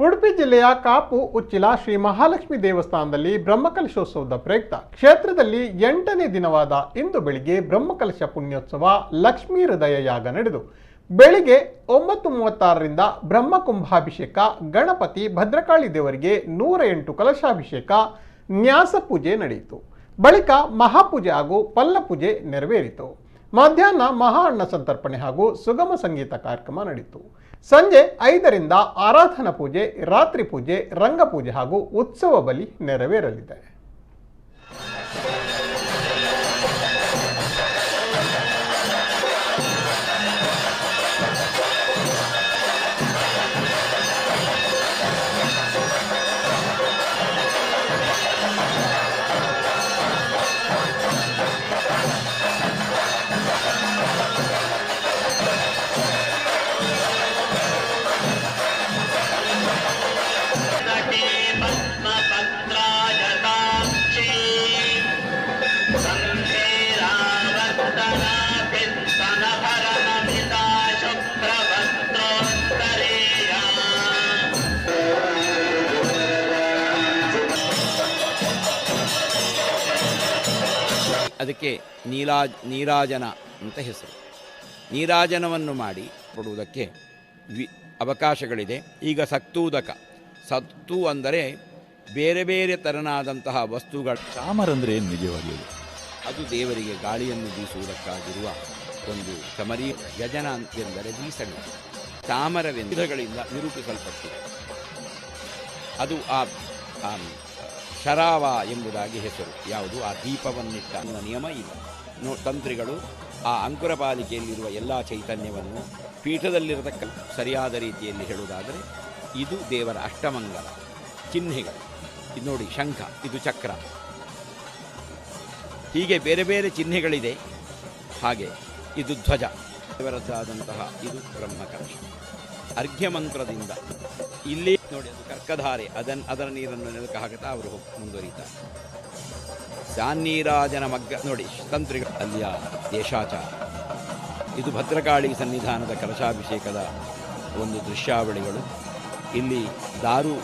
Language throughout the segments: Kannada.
ಉಡುಪಿ ಜಿಲ್ಲೆಯ ಕಾಪು ಉಚ್ಚಿಲ ಶ್ರೀ ಮಹಾಲಕ್ಷ್ಮಿ ದೇವಸ್ಥಾನದಲ್ಲಿ ಬ್ರಹ್ಮಕಲಶೋತ್ಸವದ ಪ್ರಯುಕ್ತ ಕ್ಷೇತ್ರದಲ್ಲಿ 8ನೇ ದಿನವಾದ ಇಂದು ಬೆಳಿಗ್ಗೆ ಬ್ರಹ್ಮಕಲಶ ಪುಣ್ಯೋತ್ಸವ ಲಕ್ಷ್ಮೀ ಹೃದಯ ಯಾಗ ನಡೆದು ಬೆಳಿಗ್ಗೆ 9:36ರಿಂದ ಬ್ರಹ್ಮಕುಂಭಾಭಿಷೇಕ, ಗಣಪತಿ ಭದ್ರಕಾಳಿ ದೇವರಿಗೆ 108 ಕಲಶಾಭಿಷೇಕ, ನ್ಯಾಸ ಪೂಜೆ ನಡೆಯಿತು. ಬಳಿಕ ಮಹಾಪೂಜೆ ಹಾಗೂ ಪಲ್ಲಪೂಜೆ ನೆರವೇರಿತು. ಮಧ್ಯಾಹ್ನ ಮಹಾ ಅನ್ನ ಸಂತರ್ಪಣೆ ಹಾಗೂ ಸುಗಮ ಸಂಗೀತ ಕಾರ್ಯಕ್ರಮ ನಡೆಯಿತು. ಸಂಜೆ 5ರಿಂದ ಆರಾಧನಾ ಪೂಜೆ, ರಾತ್ರಿ ಪೂಜೆ, ರಂಗಪೂಜೆ ಹಾಗೂ ಉತ್ಸವ ಬಲಿ ನೆರವೇರಲಿದೆ. ಅದಕ್ಕೆ ನೀರಾಜನ ಅಂತ ಹೆಸರು. ನೀರಾಜನವನ್ನು ಮಾಡಿ ಕೊಡುವುದಕ್ಕೆ ಅವಕಾಶಗಳಿದೆ. ಈಗ ಸತ್ತೂದಕ, ಸತ್ತು ಅಂದರೆ ಬೇರೆ ಬೇರೆ ತೆರನಾದಂತಹ ವಸ್ತುಗಳು. ಚಾಮರಂದ್ರೆ ನಿಜವಾಗಿ ಅದು ದೇವರಿಗೆ ಗಾಳಿಯನ್ನು ಬೀಸುವುದಕ್ಕಾಗಿರುವ ಒಂದು ಚಮರಿ. ಯಜನ ಎಂದರೆ ಬೀಸಣೆ. ಚಾಮರವೆಂದಗಳಿಂದ ನಿರೂಪಿಸಲ್ಪಟ್ಟಿದೆ. ಅದು ಆ ಶರಾವ ಎಂಬುದಾಗಿ ಹೆಸರು. ಯಾವುದು? ಆ ದೀಪವನ್ನಿಟ್ಟ ನಿಯಮ ಇಲ್ಲ. ತಂತ್ರಿಗಳು ಆ ಅಂಕುರಪಾಲಿಕೆಯಲ್ಲಿರುವ ಎಲ್ಲ ಚೈತನ್ಯವನ್ನು ಪೀಠದಲ್ಲಿರತಕ್ಕ ಸರಿಯಾದ ರೀತಿಯಲ್ಲಿ ಹೇಳುವುದಾದರೆ ಇದು ದೇವರ ಅಷ್ಟಮಂಗಲ ಚಿಹ್ನೆಗಳು. ಇದು ನೋಡಿ, ಶಂಖ, ಇದು ಚಕ್ರ, ಹೀಗೆ ಬೇರೆ ಬೇರೆ ಚಿಹ್ನೆಗಳಿದೆ. ಹಾಗೆ ಇದು ಧ್ವಜ ದೇವರದ್ದಾದಂತಹ ಇದು ಬ್ರಹ್ಮಕಲಶ. ಅರ್ಘ್ಯ ಮಂತ್ರದಿಂದ ಇಲ್ಲಿ ನೋಡಿ, ಅದು ಕರ್ಕಧಾರೆ, ಅದರ ನೀರನ್ನು ನೆಲಕ್ಕೆ ಹಾಕುತ್ತಾ ಅವರು ಮುಂದುವರಿತಾರೆ. ಸಾನ್ನೀರಾಜನ ಮಗ್ಗ ನೋಡಿ, ತಂತ್ರಿಗಳು ಅಲ್ಲಿಯ ದೇಶಾಚಾರ. ಇದು ಭದ್ರಕಾಳಿ ಸನ್ನಿಧಾನದ ಕಲಶಾಭಿಷೇಕದ ಒಂದು ದೃಶ್ಯಾವಳಿಗಳು. ಇಲ್ಲಿ ದಾರು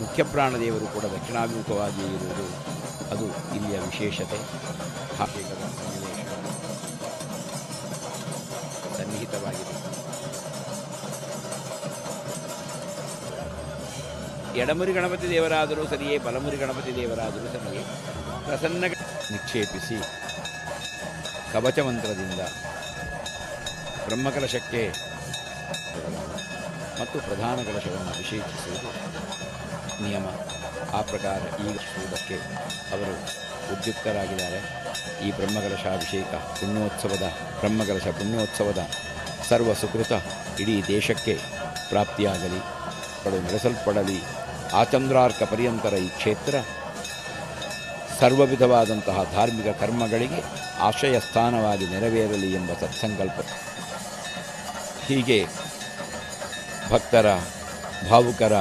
ಮುಖ್ಯ ಪ್ರಾಣದೇವರು ಕೂಡ ದಕ್ಷಿಣಾಭಿಮುಖವಾಗಿ ಇರುವುದು ಅದು ಇಲ್ಲಿಯ ವಿಶೇಷತೆ. ಅಭಿಷೇಕದ ಸನ್ನಿವೇಶ ಸನ್ನಿಹಿತವಾಗಿದೆ. ಎಡಮುರಿ ಗಣಪತಿ ದೇವರಾದರೂ ಸರಿಯೇ, ಬಲಮುರಿ ಗಣಪತಿ ದೇವರಾದರೂ ಸರಿಯೇ, ಪ್ರಸನ್ನ ನಿಕ್ಷೇಪಿಸಿ ಕವಚ ಮಂತ್ರದಿಂದ ಬ್ರಹ್ಮಕಲಶಕ್ಕೆ ಮತ್ತು ಪ್ರಧಾನ ಕಲಶವನ್ನು ಅಭಿಷೇಕಿಸುವುದು ನಿಯಮ. ಆ ಪ್ರಕಾರ ಈಗ ಶ್ರೀದಕ್ಕೆ ಅವರು ಉದ್ಯುಕ್ತರಾಗಿದ್ದಾರೆ. ಈ ಬ್ರಹ್ಮಕಲಶಾಭಿಷೇಕ ಬ್ರಹ್ಮಕಲಶ ಪುಣ್ಯೋತ್ಸವದ ಸರ್ವ ಸುಕೃತ ಇಡೀ ದೇಶಕ್ಕೆ ಪ್ರಾಪ್ತಿಯಾಗಲಿ, ನಡೆಸಲ್ಪಡಲಿ. ಆಚಂದ್ರಾರ್ಕ ಪರ್ಯಂತರ ಈ ಕ್ಷೇತ್ರ ಸರ್ವ ವಿಧವಾದಂತಹ ಧಾರ್ಮಿಕ ಕರ್ಮಗಳಿಗೆ ಆಶ್ರಯ ಸ್ಥಾನವಾಗಿ ನೆರವೇರಲಿ ಎಂಬ ಸತ್ಸಂಕಲ್ಪ. ಹೀಗೆ ಭಕ್ತರ, ಭಾವುಕರ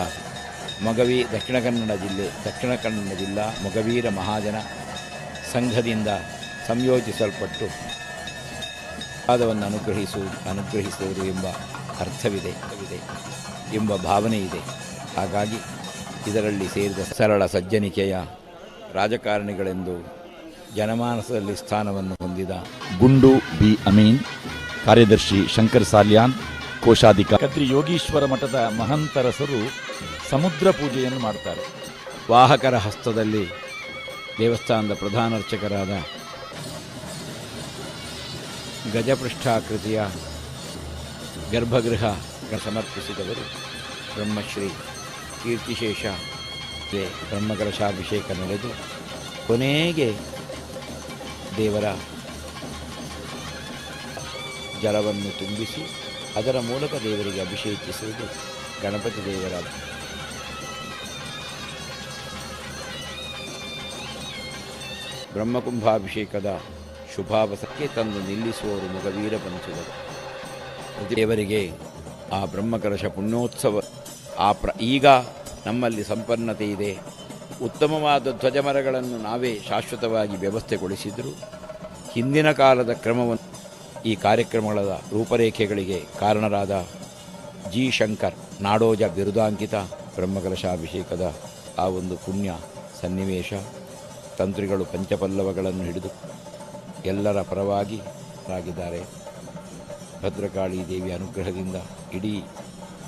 ದಕ್ಷಿಣ ಕನ್ನಡ ಜಿಲ್ಲಾ ಮೊಗವೀರ ಮಹಾಜನ ಸಂಘದಿಂದ ಸಂಯೋಜಿಸಲ್ಪಟ್ಟು ಪಾದವನ್ನು ಅನುಗ್ರಹಿಸುವುದು ಎಂಬ ಅರ್ಥವಿದೆ ಎಂಬ ಭಾವನೆ ಇದೆ. ಹಾಗಾಗಿ ಇದರಲ್ಲಿ ಸೇರಿದ ಸರಳ ಸಜ್ಜನಿಕೆಯ ರಾಜಕಾರಣಿಗಳೆಂದು ಜನಮಾನಸದಲ್ಲಿ ಸ್ಥಾನವನ್ನು ಹೊಂದಿದ ಗುಂಡು ಬಿ ಅಮೀನ್, ಕಾರ್ಯದರ್ಶಿ ಶಂಕರ್ ಸಾಲ್ಯಾನ್, ಕೋಶಾಧಿಕಾರಿ ಕದ್ರಿ ಯೋಗೀಶ್ವರ ಮಠದ ಮಹಂತರಸರು ಸಮುದ್ರ ಪೂಜೆಯನ್ನು ಮಾಡ್ತಾರೆ. ವಾಹಕರ ಹಸ್ತದಲ್ಲಿ ದೇವಸ್ಥಾನದ ಪ್ರಧಾನ ಅರ್ಚಕರಾದ ಗಜಪೃಷ್ಠಾಕೃತಿಯ ಗರ್ಭಗೃಹ ಸಮರ್ಪಿಸಿದವರು ಬ್ರಹ್ಮಶ್ರೀ ಕೀರ್ತಿಶೇಷ ಬ್ರಹ್ಮಕಲಶಾಭಿಷೇಕ ನಡೆದು ಕೊನೆಗೆ ದೇವರ ಜಲವನ್ನು ತುಂಬಿಸಿ ಅದರ ಮೂಲಕ ದೇವರಿಗೆ ಅಭಿಷೇಕಿಸುವುದು ಗಣಪತಿ ದೇವರ ಬ್ರಹ್ಮಕುಂಭಾಭಿಷೇಕದ ಶುಭಾವಸಕ್ಕೆ ತಂದು ನಿಲ್ಲಿಸುವವರು ಮೊಗವೀರ ಪಂಚುಗಳು. ದೇವರಿಗೆ ಆ ಬ್ರಹ್ಮಕಲಶ ಪುಣ್ಯೋತ್ಸವ ಈಗ ನಮ್ಮಲ್ಲಿ ಸಂಪನ್ನತೆ ಇದೆ. ಉತ್ತಮವಾದ ಧ್ವಜಮರಗಳನ್ನು ನಾವೇ ಶಾಶ್ವತವಾಗಿ ವ್ಯವಸ್ಥೆಗೊಳಿಸಿದರೂ ಹಿಂದಿನ ಕಾಲದ ಕ್ರಮವನ್ನು ಈ ಕಾರ್ಯಕ್ರಮಗಳ ರೂಪರೇಖೆಗಳಿಗೆ ಕಾರಣರಾದ ಜಿ ಶಂಕರ್, ನಾಡೋಜ ಬಿರುದಾಂಕಿತ ಬ್ರಹ್ಮಕಲಶಾಭಿಷೇಕದ ಆ ಒಂದು ಪುಣ್ಯ ಸನ್ನಿವೇಶ, ತಂತ್ರಿಗಳು ಪಂಚಪಲ್ಲವಗಳನ್ನು ಹಿಡಿದು ಎಲ್ಲರ ಪರವಾಗಿ ಆಗಿದ್ದಾರೆ. ಭದ್ರಕಾಳಿ ದೇವಿಯ ಅನುಗ್ರಹದಿಂದ ಇಡೀ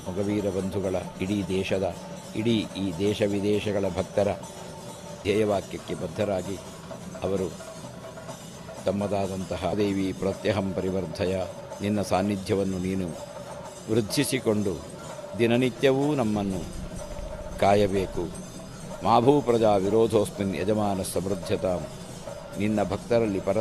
ಮೊಗವೀರ ಬಂಧುಗಳ, ಇಡೀ ಈ ದೇಶ ವಿದೇಶಗಳ ಭಕ್ತರ ಧ್ಯೇಯವಾಕ್ಯಕ್ಕೆ ಬದ್ಧರಾಗಿ ಅವರು ತಮ್ಮದಾದಂತಹ ದೇವಿ ಪ್ರತ್ಯಹಂ ಪರಿವರ್ಧಯ, ನಿನ್ನ ಸಾನ್ನಿಧ್ಯವನ್ನು ನೀನು ವೃದ್ಧಿಸಿಕೊಂಡು ದಿನನಿತ್ಯವೂ ನಮ್ಮನ್ನು ಕಾಯಬೇಕು. ಮಾಭೂ ಪ್ರಜಾ ವಿರೋಧೋಸ್ಮಿನ್ ಯಜಮಾನ ಸಮೃದ್ಧತಾಂ, ನಿನ್ನ ಭಕ್ತರಲ್ಲಿ